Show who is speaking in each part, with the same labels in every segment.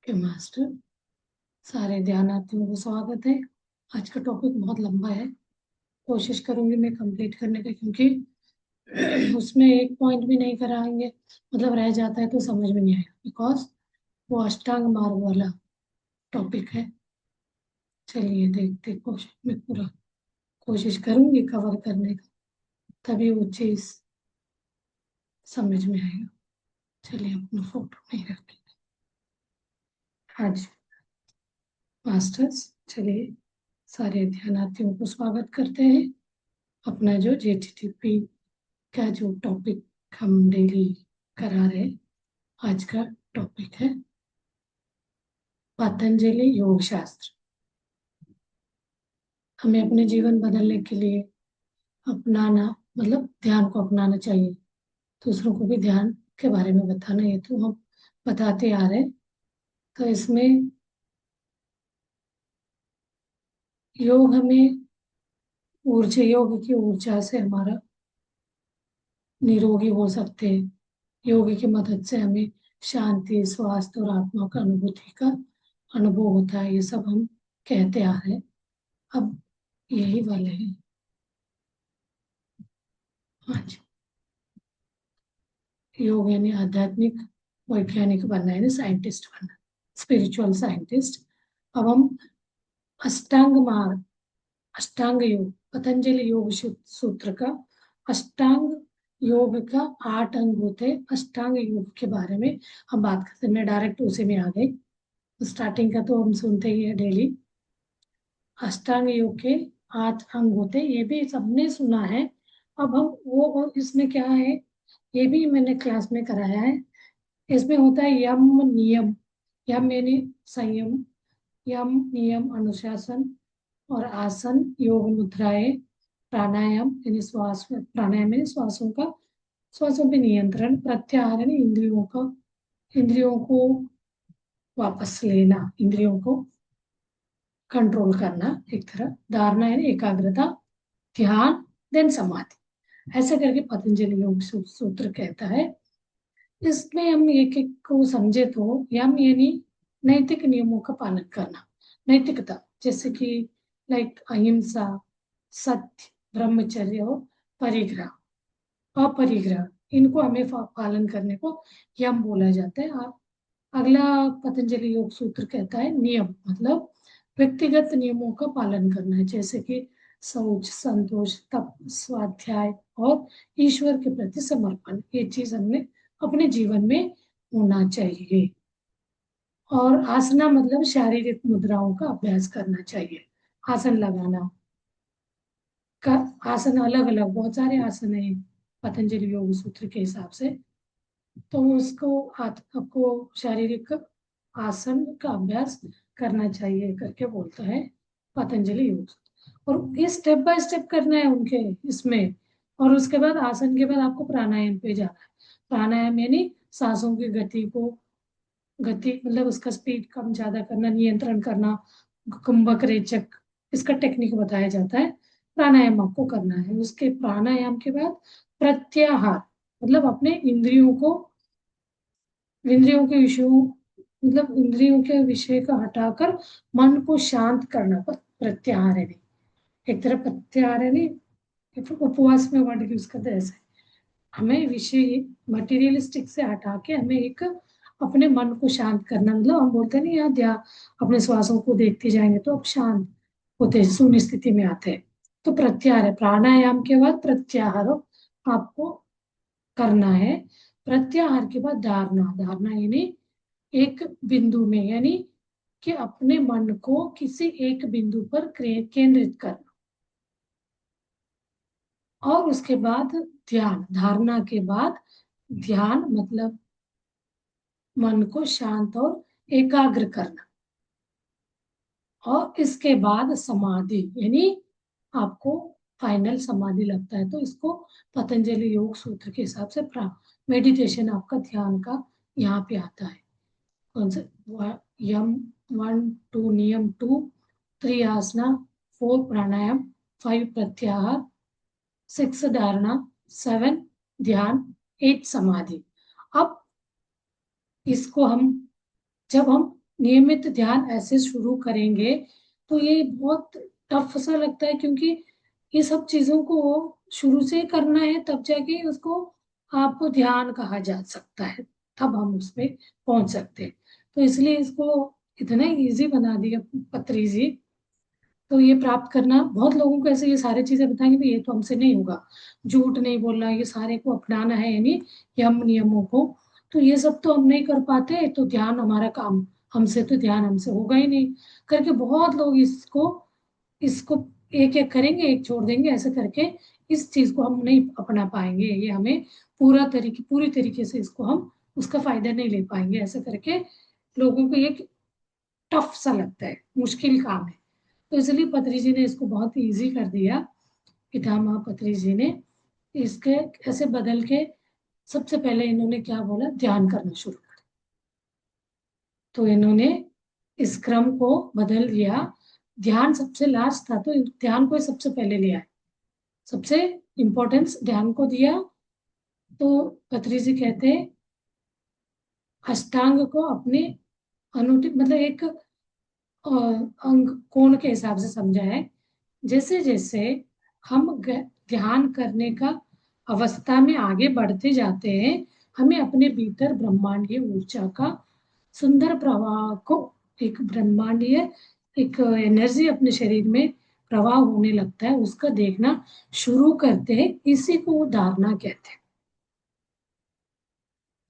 Speaker 1: Master, सारे ध्यानार्थियों को स्वागत है। आज का टॉपिक बहुत लंबा है, कोशिश करूंगी मैं कंप्लीट करने का, क्योंकि उसमें एक पॉइंट भी नहीं कराएंगे, मतलब रह जाता है तो समझ में नहीं आएगा, बिकॉज वो अष्टांग मार्ग वाला टॉपिक है। चलिए देखते, कोशिश मैं पूरा कोशिश करूंगी कवर करने का, तभी वो चीज समझ में आएगा। चलिए अपना फोटो नहीं रखेंगे आज। मास्टर्स, चलिए सारे ध्यानार्थियों को स्वागत करते हैं। अपना जो JTTP का जो टॉपिक हम डेली करा रहे, आज का टॉपिक है पतंजलि योग शास्त्र। हमें अपने जीवन बदलने के लिए अपनाना, मतलब ध्यान को अपनाना चाहिए। दूसरों को भी ध्यान के बारे में बताना, ये तो हम बताते आ रहे। तो इसमें योग हमें ऊर्जा, योग की ऊर्जा से हमारा निरोगी हो सकते हैं। योग की मदद से हमें शांति, स्वास्थ्य और आत्मा का अनुभूति का अनुभव होता है। ये सब हम कहते आ रहे हैं, अब यही वाले हैं। हाँ जी, योग यानी आध्यात्मिक वैज्ञानिक बनना, यानी साइंटिस्ट बनना, स्पिरिचुअल साइंटिस्ट। अब हम अष्टांग मार्ग, अष्टांग योग, पतंजलि योग सूत्र का अष्टांग योग का 8 अंग होते हैं। अष्टांग योग के बारे में हम बात करते हैं। मैं डायरेक्ट उसी में आ गई। स्टार्टिंग का तो हम सुनते ही है डेली। अष्टांग योग के 8 अंग होते हैं, ये भी सबने सुना है। अब हम वो इसमें क्या है, ये भी मैंने क्लास में कराया है। इसमें होता है यम नियम। यम यानी संयम, यम नियम अनुशासन, और आसन, योग मुद्राएं, प्राणायाम यानी श्वास, प्राणायाम यानी श्वासों पे नियंत्रण, प्रत्याहार यानी इंद्रियों को वापस लेना, इंद्रियों को कंट्रोल करना एक तरह, धारणा यानी एकाग्रता, ध्यान, देन समाधि। ऐसा करके पतंजलि योग सूत्र कहता है। इसमें हम एक एक को समझे तो यम यानी नैतिक नियमों का पालन करना, नैतिकता, जैसे कि लाइक अहिंसा, सत्य, ब्रह्मचर्य और परिग्रह, अपरिग्रह, इनको हमें पालन करने को यम बोला जाता है। अगला पतंजलि योग सूत्र कहता है नियम, मतलब व्यक्तिगत नियमों का पालन करना है, जैसे कि शौच, संतोष, तप, स्वाध्याय और ईश्वर के प्रति समर्पण। ये चीज हमने अपने जीवन में होना चाहिए। और आसना मतलब शारीरिक मुद्राओं का अभ्यास करना चाहिए। आसन लगाना का, आसन अलग अलग बहुत सारे आसन है पतंजलि योग सूत्र के हिसाब से। तो उसको आपको शारीरिक आसन का अभ्यास करना चाहिए करके बोलता है पतंजलि योग। और ये स्टेप बाय स्टेप करना है उनके इसमें। और उसके बाद आसन के बाद आपको प्राणायाम पे जाना है। प्राणायाम यानी सांसों की गति मतलब उसका स्पीड कम ज्यादा करना, नियंत्रण करना, कुंभक रेचक, इसका टेक्निक बताया जाता है। प्राणायाम आपको करना है। उसके प्राणायाम के बाद प्रत्याहार, मतलब अपने इंद्रियों के विषयों, मतलब इंद्रियों के विषय का हटाकर मन को शांत करना, प्रत्याहार है। एक तरह प्रत्याहार है नहीं, एक उपवास में वर्ड यूज करते हैं ऐसे। हमें विषय मटेरियलिस्टिक से हटा के हमें एक अपने मन को शांत करना, मतलब हम बोलते हैं ना यहाँ ध्यान, अपने श्वासों को देखते जाएंगे तो अब शांत होते हैं, शून्य स्थिति में आते हैं। तो प्रत्याहार है, प्राणायाम के बाद प्रत्याहार आपको करना है। प्रत्याहार के बाद धारणा, धारणा यानी एक बिंदु में, यानी कि अपने मन को किसी एक बिंदु पर केंद्रित करना। और उसके बाद ध्यान, धारणा के बाद ध्यान मतलब मन को शांत और एकाग्र करना। और इसके बाद समाधि, यानी आपको फाइनल समाधि लगता है तो इसको पतंजलि योग सूत्र के हिसाब से मेडिटेशन, आपका ध्यान का यहाँ पे आता है। कौन सा, यम 1 2, नियम 2, 3 आसना, 4 प्राणायाम, 5 प्रत्याहार, 6 धारणा, 7 ध्यान, 8 समाधि। अब इसको हम, जब हम नियमित ध्यान ऐसे शुरू करेंगे तो ये बहुत टफ सा लगता है, क्योंकि ये सब चीजों को शुरू से करना है, तब जाके उसको आपको ध्यान कहा जा सकता है, तब हम उसमें पहुंच सकते हैं। तो इसलिए इसको इतना इजी बना दिया पत्री जी। तो ये प्राप्त करना, बहुत लोगों को ऐसे ये सारी चीजें बताएंगे भी ये तो हमसे नहीं होगा, झूठ नहीं बोलना, ये सारे को अपनाना है, यानी यम नियमों को, तो ये सब तो हम नहीं कर पाते, तो ध्यान हमारा काम, हमसे तो ध्यान हमसे होगा ही नहीं, करके बहुत लोग इसको इसको एक एक करेंगे, एक छोड़ देंगे, ऐसे करके इस चीज को हम नहीं अपना पाएंगे, ये हमें पूरी तरीके से इसको हम उसका फायदा नहीं ले पाएंगे, ऐसे करके लोगों को एक टफ सा लगता है, मुश्किल काम है। तो इसलिए पत्री जी ने इसको बहुत इजी कर दिया, पितामह पत्री जी ने इसके ऐसे बदल के, सबसे पहले इन्होंने क्या बोला, ध्यान करना शुरू कर। तो इन्होंने इस क्रम को बदल दिया, ध्यान सबसे लास्ट था, तो ध्यान को ही सबसे पहले लिया है, सबसे इम्पोर्टेंस ध्यान को दिया। तो पत्री जी कहते हैं अष्टांग को अपने अनुटित, मतलब एक अंग कोण के हिसाब से समझा है। जैसे जैसे हम ध्यान करने का अवस्था में आगे बढ़ते जाते हैं, हमें अपने भीतर ब्रह्मांडीय ऊर्जा का सुंदर प्रवाह को, एक ब्रह्मांडीय एक एनर्जी अपने शरीर में प्रवाह होने लगता है, उसका देखना शुरू करते हैं, इसी को धारणा कहते हैं।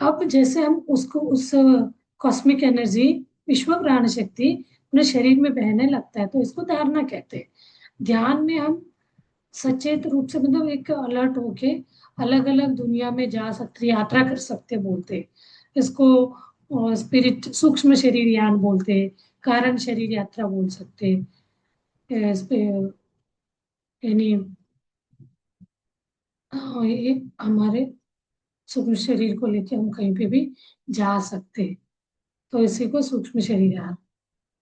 Speaker 1: अब जैसे हम उसको उस कॉस्मिक एनर्जी, विश्व प्राण शक्ति अपने शरीर में बहने लगता है, तो इसको धारणा कहते हैं। ध्यान में हम सचेत रूप से, मतलब एक अलर्ट होके अलग अलग दुनिया में जा सकते, यात्रा कर सकते बोलते, इसको स्पिरिट सूक्ष्म शरीर यान बोलते, कारण शरीर यात्रा बोल सकते, यानी ये हमारे सूक्ष्म शरीर को लेके हम कहीं पे भी जा सकते, तो इसी को सूक्ष्म शरीर यान।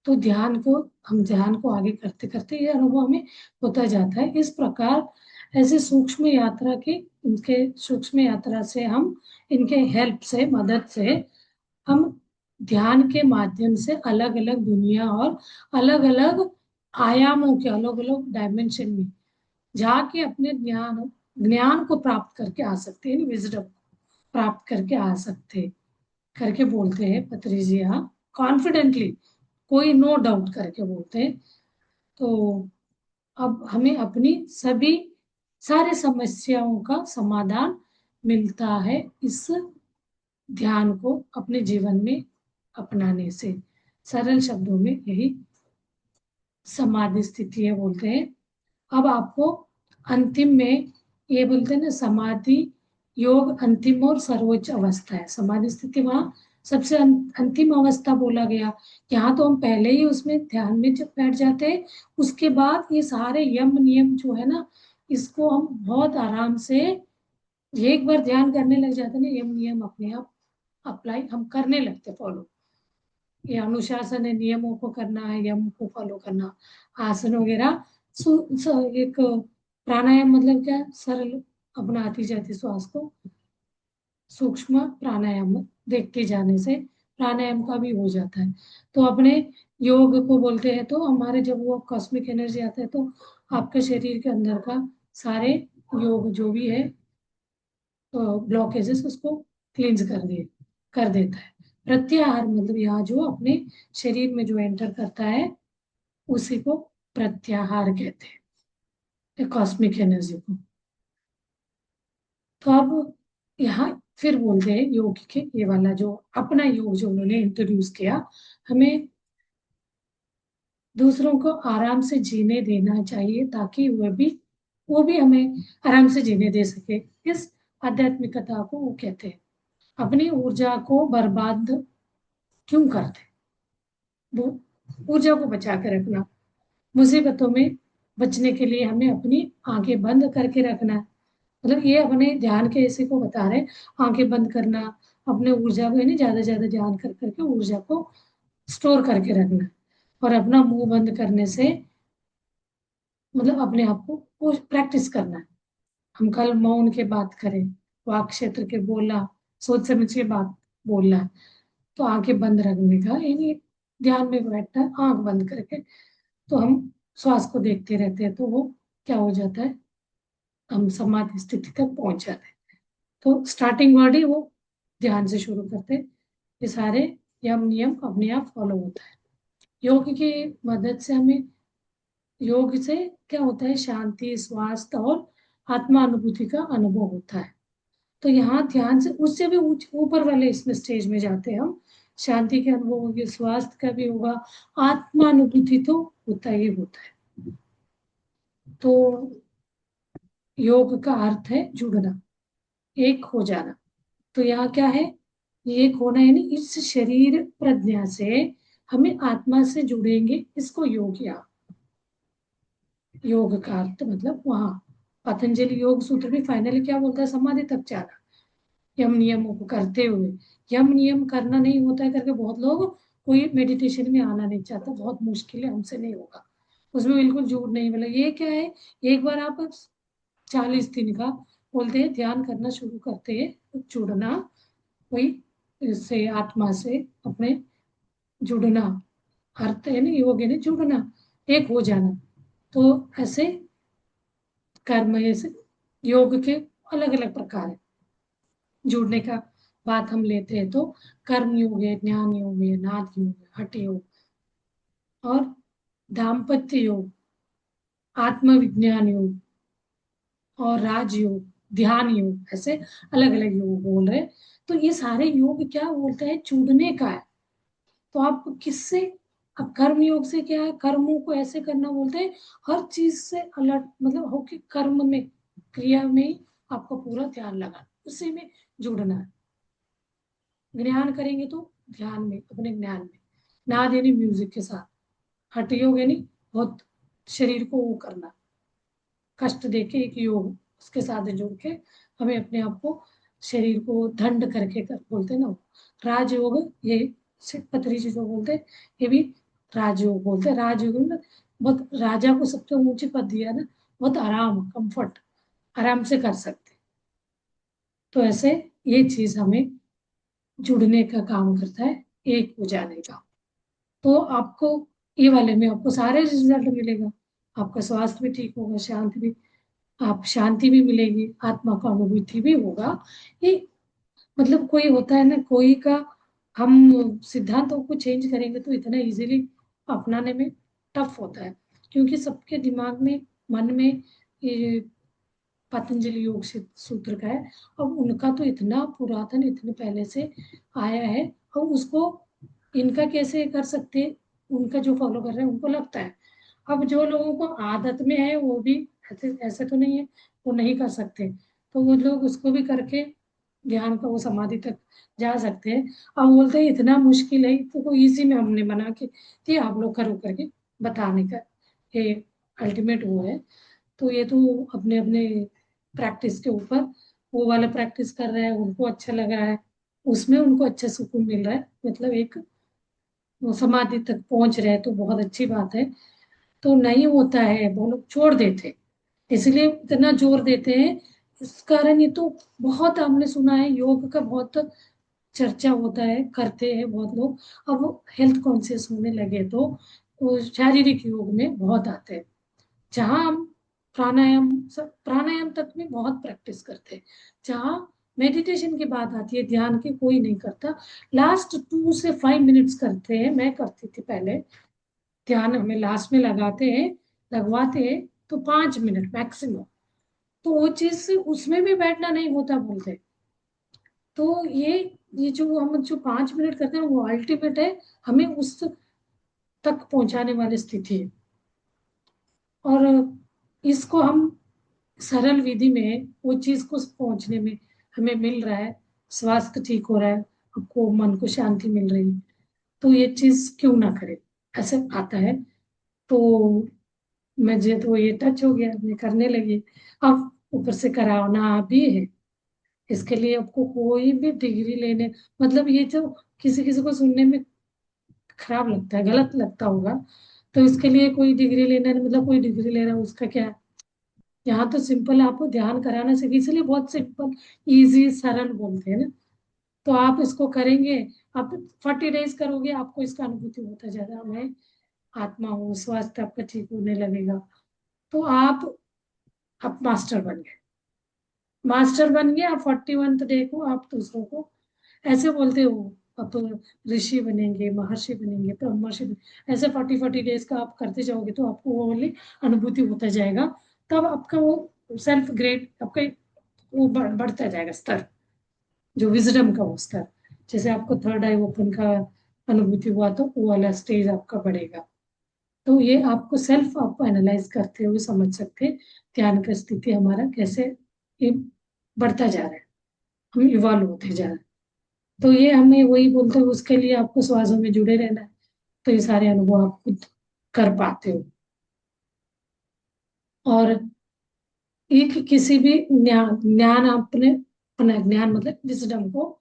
Speaker 1: तो ध्यान को, हम ध्यान को आगे करते करते ये अनुभव हमें होता जाता है, इस प्रकार ऐसे सूक्ष्म यात्रा के, इनके सूक्ष्म यात्रा से हम, इनके हेल्प से, मदद से हम ध्यान के माध्यम से अलग अलग दुनिया और अलग अलग आयामों के, अलग अलग डायमेंशन में जाके अपने ज्ञान ज्ञान को प्राप्त करके आ सकते हैं, विजडम प्राप्त करके आ सकते हैं, करके बोलते हैं पत्री जी यहाँ कॉन्फिडेंटली, कोई नो डाउट करके बोलते हैं। तो अब हमें अपनी सभी सारे समस्याओं का समाधान मिलता है इस ध्यान को अपने जीवन में अपनाने से। सरल शब्दों में यही समाधि स्थिति है बोलते हैं। अब आपको अंतिम में, ये बोलते हैं ना समाधि योग अंतिम और सर्वोच्च अवस्था है, समाधि स्थिति वहां सबसे अंतिम अवस्था बोला गया। यहाँ तो हम पहले ही उसमें ध्यान में जब बैठ जाते हैं, उसके बाद ये सारे यम नियम जो है ना, इसको हम बहुत आराम से, एक बार ध्यान करने लग जाते हैं ना, यम नियम अपने आप अप्लाई हम करने लगते, फॉलो। ये अनुशासन है, नियमों को करना है, यम को फॉलो करना, आसन वगैरह। एक प्राणायाम मतलब क्या, सरल अपना आती जाती श्वास को सूक्ष्म प्राणायाम देखते जाने से प्राणायाम का भी हो जाता है। तो अपने योग को बोलते हैं, तो हमारे जब वो कॉस्मिक एनर्जी आता है, तो आपके शरीर के अंदर का सारे योग जो भी है ब्लॉकेजेस, उसको क्लींज कर देता है। प्रत्याहार मतलब यहाँ जो अपने शरीर में जो एंटर करता है, उसी को प्रत्याहार कहते हैं, कॉस्मिक एनर्जी को। तो अब यहाँ फिर बोलते हैं योग के, ये वाला जो अपना योग जो उन्होंने इंट्रोड्यूस किया, हमें दूसरों को आराम से जीने देना चाहिए, ताकि वो भी हमें आराम से जीने दे सके। इस आध्यात्मिकता को वो कहते हैं। अपनी ऊर्जा को बर्बाद क्यों करते, वो ऊर्जा को बचा के रखना, मुसीबतों में बचने के लिए हमें अपनी आंखें बंद करके रखना है। मतलब ये अपने ध्यान के इसी को बता रहे हैं, आंखें बंद करना, अपने ऊर्जा को, यानी ज्यादा ज्यादा ध्यान कर करके ऊर्जा को स्टोर करके रखना, और अपना मुंह बंद करने से, मतलब अपने आप को प्रैक्टिस करना है। हम कल मौन के बात करें, वाक क्षेत्र के बोलना, सोच समझ के बात बोलना, तो आंखें बंद रखने का, यानी ध्यान में बैठना है आंख बंद करके, तो हम श्वास को देखते रहते हैं, तो वो क्या हो जाता है, हम समाधि स्थिति तक पहुंच जाते हैं। तो स्टार्टिंग वर्ड ही वो ध्यान से शुरू करते हैं। ये सारे यम नियम अपने आप फॉलो होता है। योग की मदद से हमें, योग से क्या होता है, शांति, स्वास्थ्य और आत्मा अनुभूति का अनुभव होता है। तो यहाँ ध्यान से उससे भी ऊपर वाले इसमें स्टेज में जाते हैं हम। शांति के अनुभव होगी, स्वास्थ्य का भी होगा, आत्मा अनुभूति तो होता ही होता है। तो योग का अर्थ है जुड़ना, एक हो जाना। तो यहाँ क्या है, ये एक होना, यानी इस शरीर प्रज्ञा से हमें आत्मा से जुड़ेंगे, इसको योग, या योग का अर्थ मतलब वहां पतंजलि योग सूत्र में फाइनली क्या बोलता है, समाधि तक जाना यम नियमों को करते हुए। यम नियम करना नहीं होता है करके बहुत लोग, कोई मेडिटेशन में आना नहीं चाहता, बहुत मुश्किल है, हमसे नहीं होगा, उसमें बिल्कुल झूठ नहीं मिला। ये क्या है, एक बार आप 40 दिन का बोलते हैं ध्यान करना शुरू करते हैं, तो जुड़ना, कोई इससे आत्मा से अपने जुड़ना, अर्थ है ना योग है ना जुड़ना, एक हो जाना। तो ऐसे कर्म, ऐसे योग के अलग अलग प्रकार है। जुड़ने का बात हम लेते हैं तो कर्म योग है, ज्ञान योग है, नाद योग है, हठ योग और दाम्पत्य योग, आत्मविज्ञान योग और राजयोग, ध्यान योग, ऐसे अलग अलग योग बोल रहे हैं। तो ये सारे योग क्या बोलते हैं, जुड़ने का है। तो आप किससे, अब कर्म योग से क्या है, कर्मों को ऐसे करना बोलते हैं, हर चीज से अलर्ट, मतलब हो कि कर्म में, क्रिया में ही आपको पूरा ध्यान लगाना, उसी में जुड़ना है। ज्ञान करेंगे तो ध्यान में, अपने ज्ञान में, नाद यानी म्यूजिक के साथ, हठ योग यानी बहुत शरीर को वो करना, कष्ट देके एक योग, उसके साथ जुड़ के हमें अपने आप को, शरीर को दंड करके कर बोलते हैं ना वो। राजयोग, ये पतरी चीजों बोलते हैं, ये भी राजयोग बोलते हैं। राजयोग में बहुत, राजा को सबसे ऊंची पद दिया ना, बहुत आराम, कंफर्ट, आराम से कर सकते। तो ऐसे ये चीज हमें जुड़ने का काम करता है, एक हो जाने का। तो आपको ये वाले में आपको सारे रिजल्ट मिलेगा, आपका स्वास्थ्य भी ठीक होगा, शांति भी, आप शांति भी मिलेगी, आत्मा का अनुभूति भी होगा। ये मतलब कोई होता है ना, कोई का हम सिद्धांतों को चेंज करेंगे तो इतना इजीली अपनाने में टफ होता है, क्योंकि सबके दिमाग में, मन में ये पतंजलि योग सूत्र का है। अब उनका तो इतना पुरातन, इतने पहले से आया है, और उसको इनका कैसे कर सकते हैं, उनका जो फॉलो कर रहे हैं उनको लगता है। अब जो लोगों को आदत में है वो भी, ऐसे ऐसे तो नहीं है वो नहीं कर सकते, तो वो लोग उसको भी करके ध्यान का वो समाधि तक जा सकते हैं। अब बोलते हैं इतना मुश्किल है, तो इजी में हमने बना के ये आप लोग करो करके बताने का, ये अल्टीमेट वो है। तो ये तो अपने अपने प्रैक्टिस के ऊपर, वो वाला प्रैक्टिस कर रहे हैं, उनको अच्छा लग रहा है, उसमें उनको अच्छा सुकून मिल रहा है, मतलब एक वो समाधि तक पहुंच रहे हैं, तो बहुत अच्छी बात है। तो नहीं होता है वो लोग छोड़ देते, इसलिए इतना जोर देते हैं, इस कारण ये तो बहुत हमने सुना है, योग का बहुत चर्चा होता है, करते हैं बहुत लोग। अब हेल्थ कॉन्शियस होने लगे तो वो शारीरिक योग में बहुत आते हैं, जहाँ हम प्राणायाम, प्राणायाम तक में बहुत प्रैक्टिस करते हैं, जहाँ मेडिटेशन की बात आती है, ध्यान की कोई नहीं करता। लास्ट 2 से 5 मिनट्स करते हैं, मैं करती थी पहले, ध्यान हमें लास्ट में लगाते हैं, लगवाते हैं, तो 5 मिनट मैक्सिमम। तो वो चीज उसमें भी बैठना नहीं होता बोलते। तो ये जो हम जो 5 मिनट करते हैं वो अल्टीमेट है, हमें उस तक पहुंचाने वाली स्थिति है। और इसको हम सरल विधि में वो चीज को पहुंचने में हमें मिल रहा है, स्वास्थ्य ठीक हो रहा है, आपको मन को शांति मिल रही है, तो ये चीज क्यों ना करे, ऐसे आता है। तो मुझे तो ये टच हो गया, मैं करने लगी। अब ऊपर से कराना भी है, इसके लिए आपको कोई भी डिग्री लेने, मतलब ये जो किसी किसी को सुनने में खराब लगता है, गलत लगता होगा, तो इसके लिए कोई डिग्री लेना, मतलब कोई डिग्री ले रहा है उसका क्या है। यहाँ तो सिंपल आपको ध्यान कराना सीखिए, इसलिए बहुत सिंपल, इजी, सरल बोलते हैं ना। तो आप इसको करेंगे, आप 40 डेज करोगे, आपको इसका अनुभूति होता जाएगा, मैं आत्मा हूँ, स्वास्थ्य आपका ठीक होने लगेगा। तो आप मास्टर बन गए, मास्टर बन गए। आप 41 डे को आप दूसरों को ऐसे बोलते हो, आप ऋषि बनेंगे, महर्षि बनेंगे, ब्रह्मर्षि बनेंगे। ऐसे 40 डेज का आप करते जाओगे तो आपको वो वाली अनुभूति होता जाएगा। तब आपका वो सेल्फ ग्रेड आपका वो बढ़ता जाएगा स्तर, जो विजडम का वो स्तर। जैसे आपको थर्ड आई ओपन का अनुभूति हुआ तो वो वाला स्टेज आपका बढ़ेगा। तो ये आपको सेल्फ आपको एनालाइज करते हुए समझ सकते हैं ध्यान का स्थिति हमारा कैसे ये बढ़ता जा रहा है, हम इवॉल्व होते जा रहे हैं। तो ये हमें वही बोलते हैं, उसके लिए आपको श्वासों में जुड़े रहना है, तो ये सारे अनुभव आप खुद कर पाते हो। और एक किसी भी ज्ञान ज्ञान आपने अपना ज्ञान मतलब विजडम को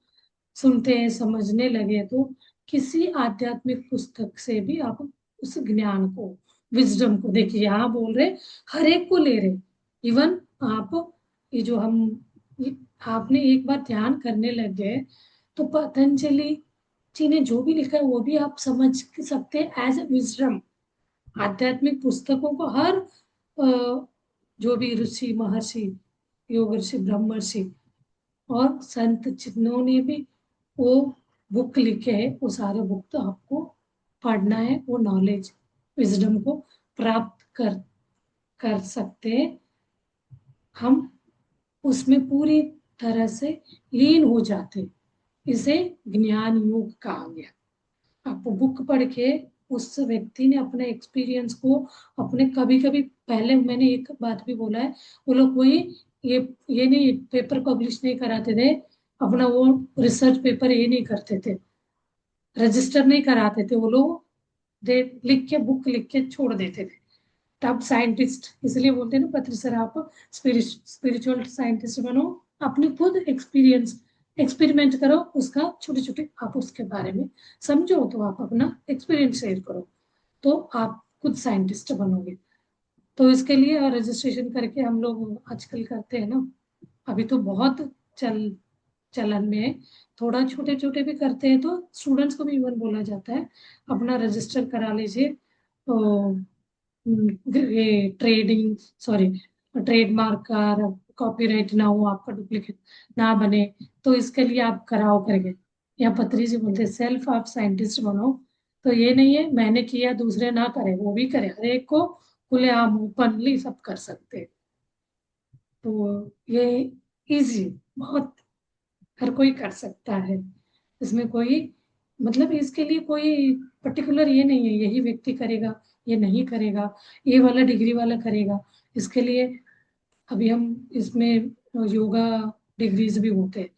Speaker 1: सुनते हैं, समझने लगे, तो किसी आध्यात्मिक पुस्तक से भी आप उस ज्ञान को, विजडम को, देखिए यहाँ बोल रहे हर एक को ले रहे। इवन आप ये जो हम ये, आपने एक बार ध्यान करने लग गए तो पतंजलि जी ने जो भी लिखा है वो भी आप समझ सकते हैं एज ए विजडम। आध्यात्मिक पुस्तकों को हर जो भी ऋषि महर्षि, योग ऋषि, ब्रह्म ऋषि और संत जिन्होंने भी वो बुक लिखे हैं, वो सारे बुक तो आपको पढ़ना है, वो नॉलेज विजडम को प्राप्त कर कर सकते हैं हम, उसमें पूरी तरह से लीन हो जाते हैं। इसे ज्ञान योग कहा गया। आप बुक पढ़ के उस व्यक्ति ने अपने एक्सपीरियंस को अपने, कभी कभी पहले मैंने एक बात भी बोला है, वो लोग कोई ये ये नहीं पेपर पब्लिश नहीं कराते थे, अपना वो रिसर्च पेपर ये नहीं करते थे, रजिस्टर नहीं कराते थे वो लोग, दे लिख के बुक लिख के छोड़ देते थे। तब साइंटिस्ट इसलिए बोलते हैं ना पत्र सर, आप स्पिरिचुअल साइंटिस्ट बनो, अपने खुद एक्सपीरियंस एक्सपेरिमेंट करो, उसका छोटे छोटे आप उसके बारे में समझो, तो आप अपना एक्सपीरियंस शेयर करो, तो आप खुद साइंटिस्ट बनोगे। तो इसके लिए रजिस्ट्रेशन करके हम लोग आजकल करते हैं ना, अभी तो बहुत चल चलन में है, थोड़ा छोटे छोटे भी करते हैं तो स्टूडेंट्स को भी इवन बोला जाता है अपना रजिस्टर करा लीजिए। तो ये ट्रेडिंग, सॉरी, ट्रेडमार्क का कॉपीराइट ना हो, आपका डुप्लीकेट ना बने, तो इसके लिए आप कराओ करके। या पत्री जी बोलते सेल्फ आप साइंटिस्ट बनो, तो ये नहीं है मैंने किया दूसरे ना करे, वो भी करे, हर एक को खुलेआम ओपनली सब कर सकते हैं। तो ये इजी बहुत, हर कोई कर सकता है, इसमें कोई मतलब इसके लिए कोई पर्टिकुलर ये नहीं है यही व्यक्ति करेगा, ये नहीं करेगा, ये वाला डिग्री वाला करेगा। इसके लिए अभी हम इसमें योगा डिग्रीज भी होते हैं,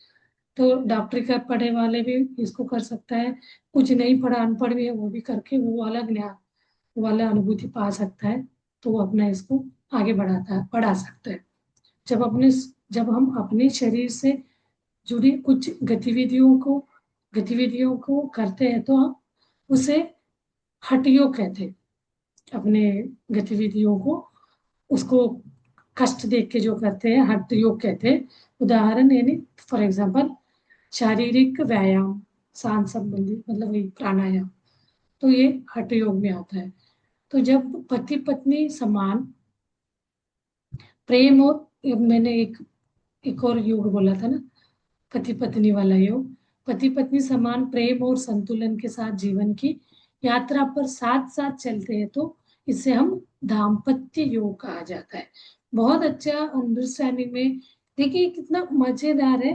Speaker 1: तो डॉक्टरी का पढ़े वाले भी इसको कर सकता है, कुछ नहीं पढ़ा अनपढ़ भी है वो भी करके वो वाला ज्ञान, वो वाला अनुभूति पा सकता है, तो वो अपना इसको आगे बढ़ा सकता है। जब अपने जब हम अपने शरीर से जुड़ी कुछ गतिविधियों को करते हैं तो हम उसे हठ योग कहते हैं। अपने गतिविधियों को उसको कष्ट देख के जो करते हैं हठ योग कहते हैं। उदाहरण यानी फॉर एग्जाम्पल शारीरिक व्यायाम, सांस संबंधी मतलब वही प्राणायाम, तो ये हठ योग में आता है। तो जब पति पत्नी समान प्रेम और, मैंने एक और योग बोला था ना, पति पत्नी वाला योग, पति पत्नी समान प्रेम और संतुलन के साथ जीवन की यात्रा पर साथ साथ चलते हैं तो इसे हम दाम्पत्य योग कहा जाता है। बहुत अच्छा अंडरस्टैंडिंग में, देखिए कितना मजेदार है।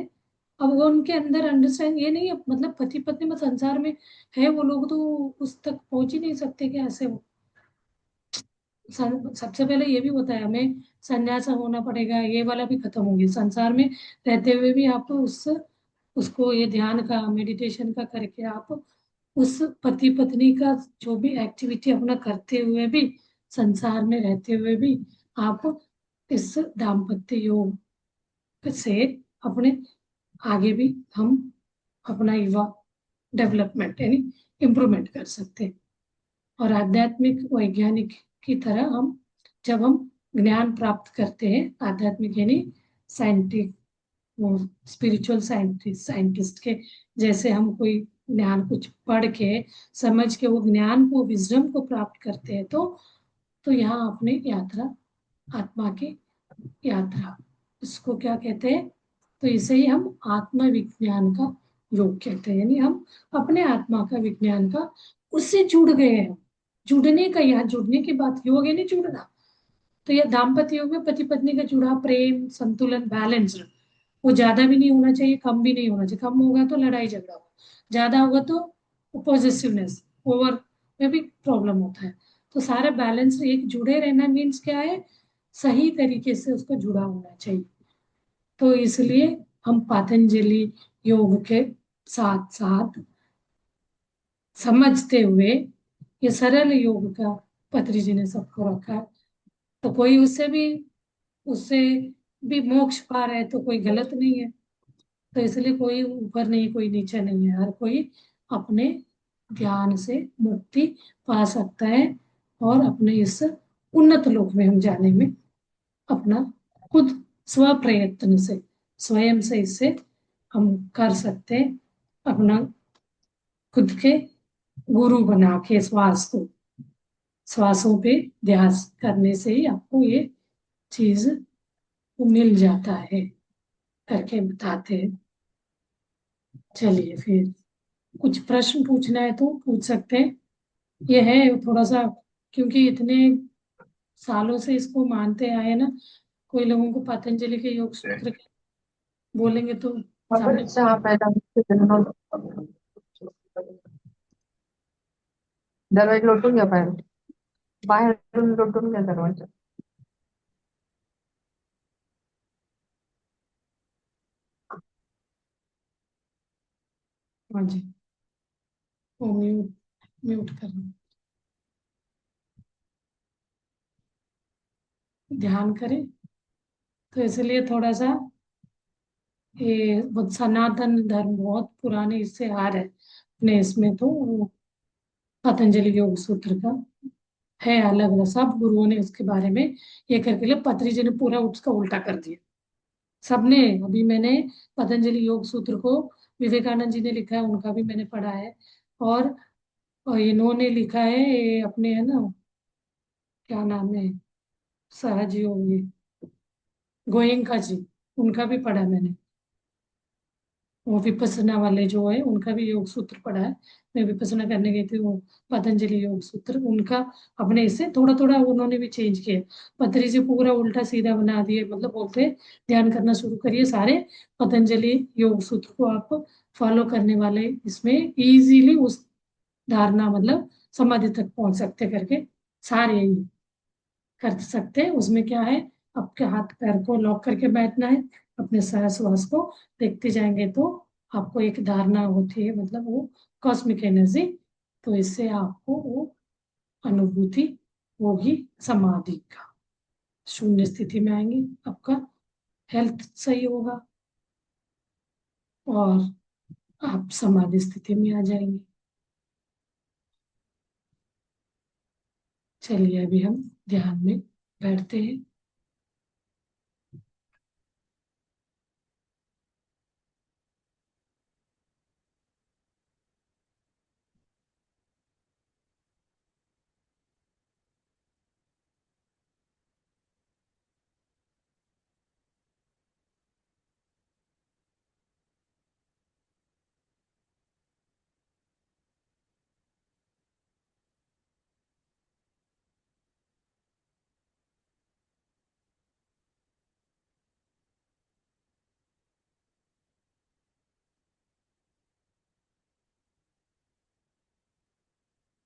Speaker 1: अब वो उनके अंदर अंडरस्टैंडिंग ये नहीं है, मतलब पति पत्नी में संसार में है वो लोग तो उस तक पहुंच ही नहीं सकते कि ऐसे हो। सबसे पहले ये भी होता है हमें संन्यास होना पड़ेगा, ये वाला भी खत्म होगी संसार में रहते हुए भी आप उसको ये ध्यान का मेडिटेशन का करके आप उस पति पत्नी का जो भी एक्टिविटी अपना करते हुए भी, संसार में रहते हुए भी आप इस दाम्पत्य योग से अपने आगे भी हम अपना युवा डेवलपमेंट यानी इम्प्रूवमेंट कर सकते हैं। और आध्यात्मिक वैज्ञानिक की तरह हम जब हम ज्ञान प्राप्त करते हैं, आध्यात्मिक यानी साइंटिफिक वो स्पिरिचुअल साइंटिस्ट के जैसे हम कोई ज्ञान कुछ पढ़ के समझ के वो ज्ञान को विजडम को प्राप्त करते हैं, तो यहाँ अपनी यात्रा, आत्मा की यात्रा, इसको क्या कहते हैं? तो इसे ही हम आत्मविज्ञान का योग कहते हैं, यानी हम अपने आत्मा का विज्ञान का उससे जुड़ गए हैं। जुड़ने का, यहाँ जुड़ने की बात, योग है नहीं जुड़ना। तो यह दाम्पत्य योग में पति पत्नी का जुड़ा, प्रेम, संतुलन, बैलेंस, वो ज्यादा भी नहीं होना चाहिए, कम भी नहीं होना चाहिए। कम होगा तो लड़ाई झगड़ा होगा, ज्यादा होगा तो पोजेसिवनेस, ओवर में भी प्रॉब्लम होता है। तो सारे बैलेंस, एक जुड़े रहना मीन्स क्या है? सही तरीके से उसको जुड़ा होना चाहिए। तो इसलिए हम पतंजलि योग के साथ साथ समझते हुए ये सरल योग का पत्री जी ने सबको रखा है। तो कोई उससे भी मोक्ष पा रहा है तो कोई गलत नहीं है। तो इसलिए कोई ऊपर नहीं, कोई नीचे नहीं है, हर कोई अपने ध्यान से मुक्ति पा सकता है और अपने इस उन्नत लोक में हम जाने में अपना खुद स्व प्रयत्न से, स्वयं से इसे हम कर सकते हैं। अपना खुद के गुरु बना के श्वासों पे ध्यान करने से ही आपको ये चीज मिल जाता है, करके बताते हैं। चलिए फिर कुछ प्रश्न पूछना है तो पूछ सकते हैं। ये है थोड़ा सा, क्योंकि इतने सालों से इसको मानते आए ना, कोई लोगों को पतंजलि के योग सूत्र बोलेंगे तो सामने
Speaker 2: दरवाजा लोटून घ्या बाहेर, बाहेरून लोटून घ्या दरवाजा.
Speaker 1: हाँ जी, वो म्यूट म्यूट करना, ध्यान करें। तो इसलिए थोड़ा सा ये बहुत सनातन धर्म बहुत पुराने इससे आ रहे अपने इसमें, तो वो पतंजलि योग सूत्र का है अलग अलग, सब गुरुओं ने उसके बारे में ये करके लिए, पतंजलि जी ने पूरा उसका उल्टा कर दिया सबने। अभी मैंने पतंजलि योग सूत्र को विवेकानंद जी ने लिखा है, उनका भी मैंने पढ़ा है। और इन्होंने लिखा है ये अपने, है ना, क्या नाम है, सहज योग, ये गोयंका जी, उनका भी पढ़ा मैंने। वो विपස්සना वाले जो है उनका भी योग सूत्र पढ़ा है। मैं विपස්සना करने गई थी, वो पतंजलि योग सूत्र उनका अपने इससे थोड़ा थोड़ा उन्होंने भी चेंज किया। पतंजलि से पूरा उल्टा सीधा बना दिए, मतलब बोलते हैं ध्यान करना शुरू करिए सारे पतंजलि योग सूत्र को आप फॉलो करने वाले इसमें इजीली उस धारणा, मतलब समाधि तक पहुंच सकते करके सारे यही कर सकते हैं। उसमें क्या है, आपके हाथ पैर को लॉक करके बैठना है, अपने सांस वास को देखते जाएंगे तो आपको एक धारणा होती है, मतलब वो कॉस्मिक एनर्जी। तो इससे आपको वो अनुभूति होगी समाधि का, शून्य स्थिति में आएंगे, आपका हेल्थ सही होगा और आप समाधि स्थिति में आ जाएंगे। चलिए अभी हम ध्यान में बैठते हैं।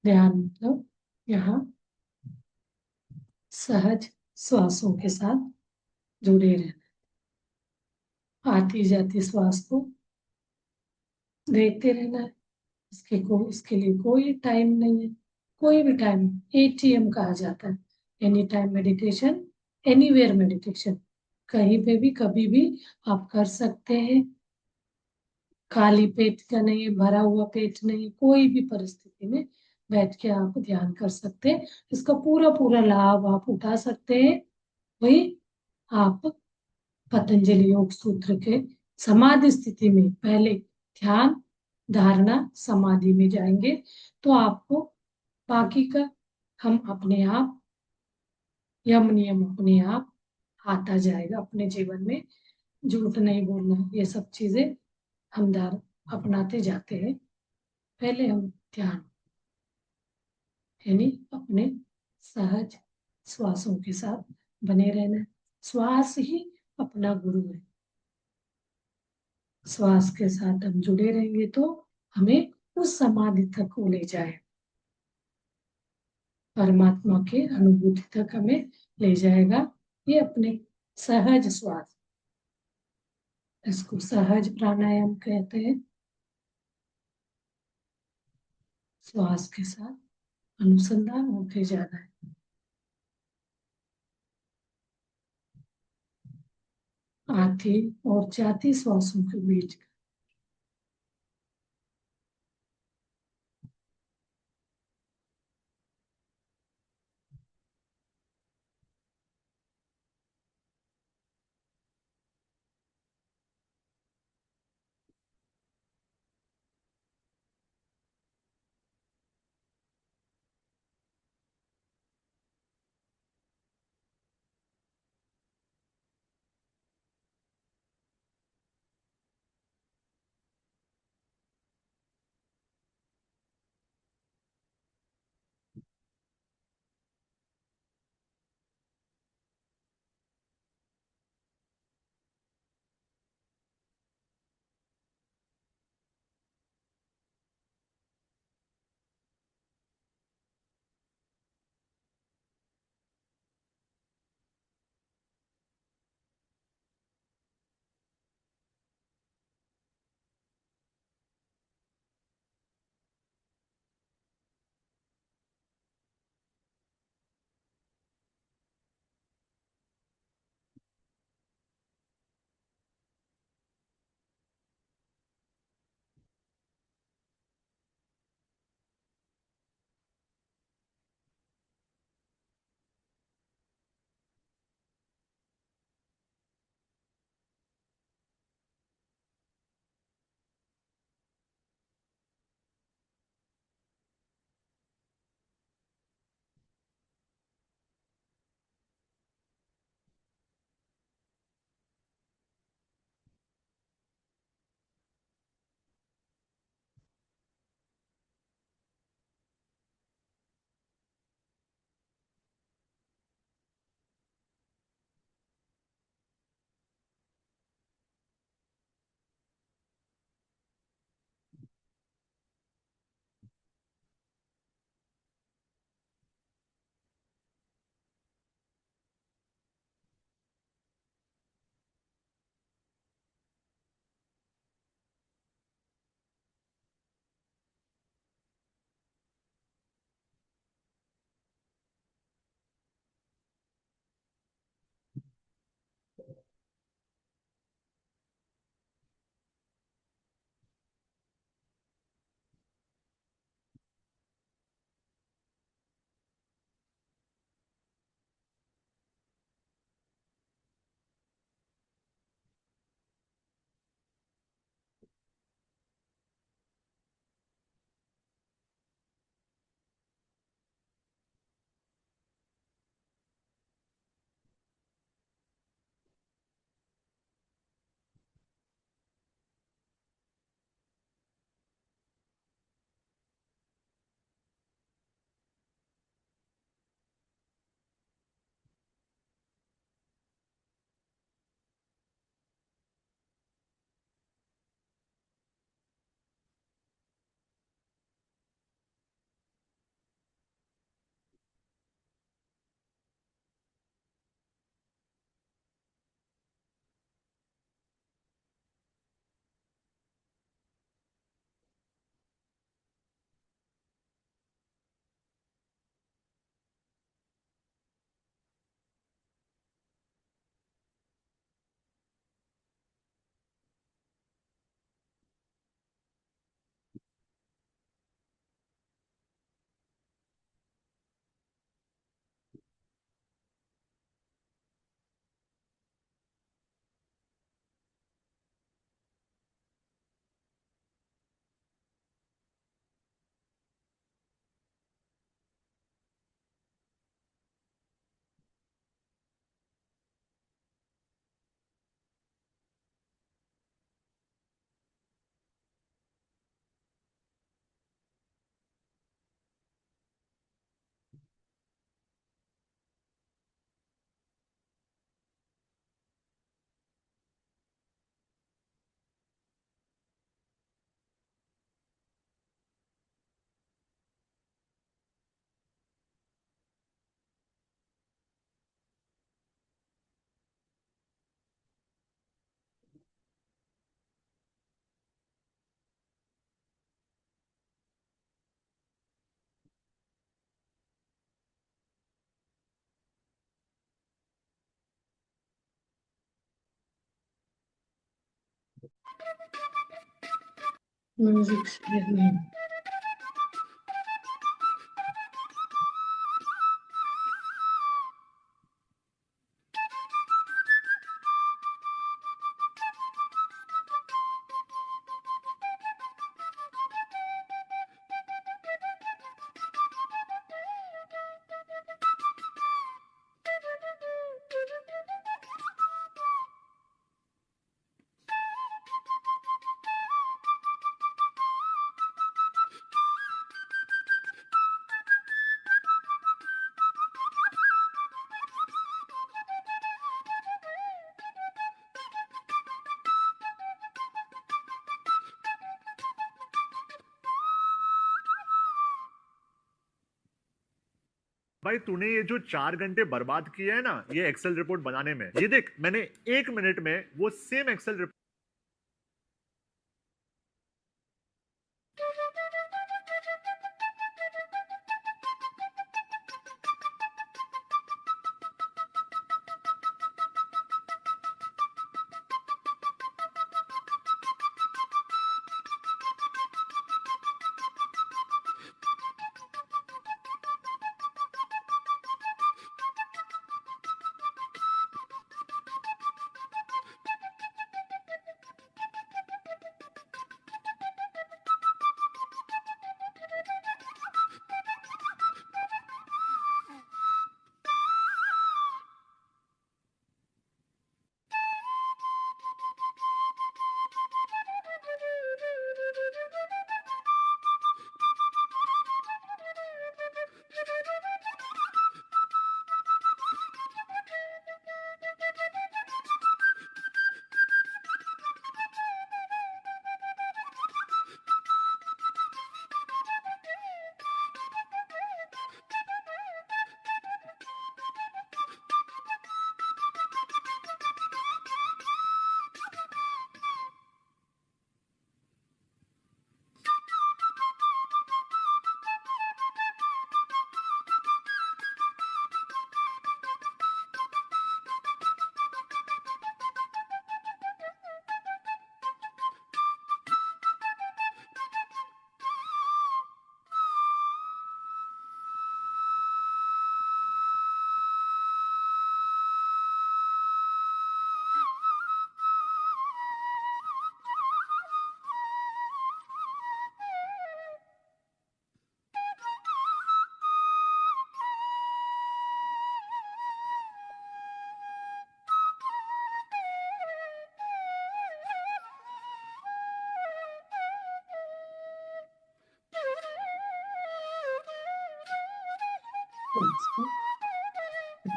Speaker 1: ध्यान मतलब यहाँ सहज श्वासों के साथ जुड़े रहना, आती जाती श्वास को देखते रहना है। इसके लिए कोई टाइम नहीं है, कोई भी टाइम एटीएम कहा जाता है, any time meditation, anywhere meditation, कहीं पे भी कभी भी आप कर सकते हैं। खाली पेट का नहीं, भरा हुआ पेट नहीं, कोई भी परिस्थिति में बैठ के आप ध्यान कर सकते हैं। इसका पूरा पूरा लाभ आप उठा सकते हैं। वही आप पतंजलि योग सूत्र के समाधि स्थिति में पहले ध्यान, धारणा, समाधि में जाएंगे तो आपको बाकी का हम अपने आप, यम नियम अपने आप आता जाएगा अपने जीवन में। झूठ नहीं बोलना, ये सब चीजें हम अपनाते जाते हैं। पहले हम ध्यान, यानी अपने सहज श्वासों के साथ बने रहना है। श्वास ही अपना गुरु है। श्वास के साथ हम जुड़े रहेंगे तो हमें उस समाधि तक वो ले जाए, परमात्मा के अनुभूति तक हमें ले जाएगा। ये अपने सहज श्वास, इसको सहज प्राणायाम कहते हैं। श्वास के साथ अनुसंधान होते जाना है। आती और जाती श्वासों के बीच म्यूजिक शेयर नहीं।
Speaker 3: भाई तूने ये जो 4 घंटे बर्बाद किए हैं ना ये एक्सेल रिपोर्ट बनाने में, ये देख मैंने 1 मिनट में वो सेम एक्सेल रिपोर्ट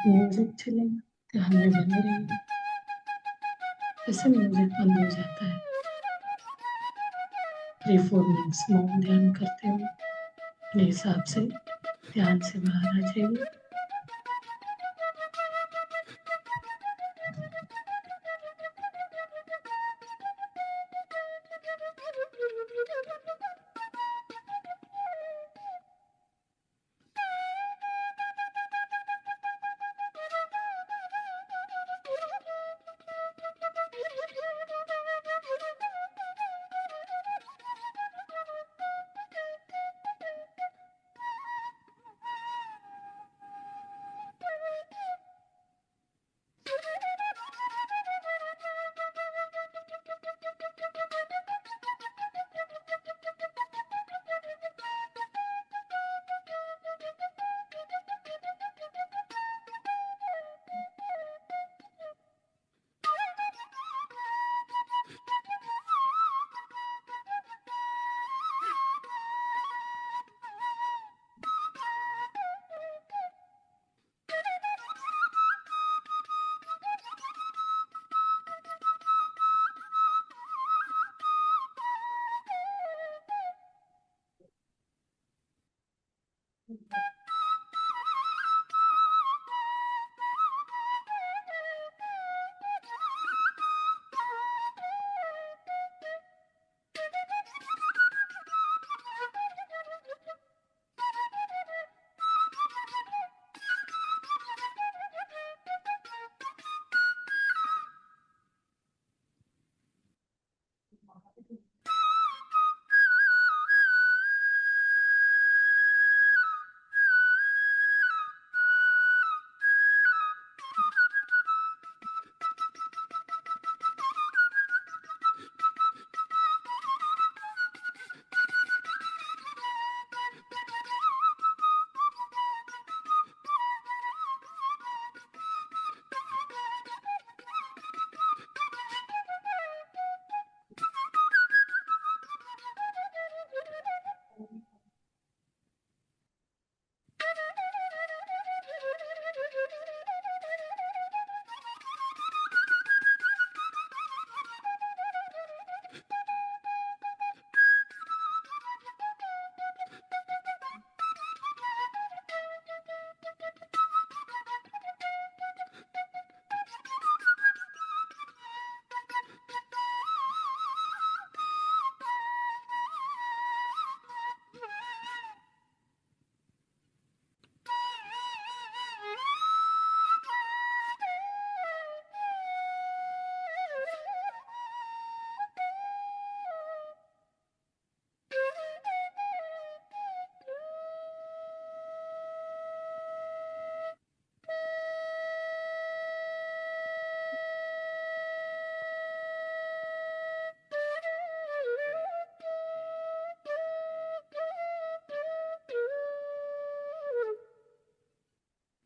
Speaker 1: म्यूजिक चलेगा, ध्यान में बने रहेंगे। ऐसे म्यूजिक बंद हो जाता है। 3-4 मिनट्स मौन ध्यान करते हुए अपने हिसाब से ध्यान से बाहर आ जाइए।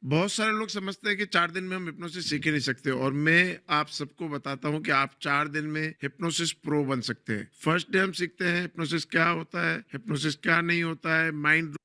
Speaker 4: बहुत सारे लोग समझते हैं कि 4 दिन में हम हिप्नोसिस सीख ही नहीं सकते, और मैं आप सबको बताता हूं कि आप 4 दिन में हिप्नोसिस प्रो बन सकते हैं। फर्स्ट डे हम सीखते हैं हिप्नोसिस क्या होता है, हिप्नोसिस क्या नहीं होता है, माइंड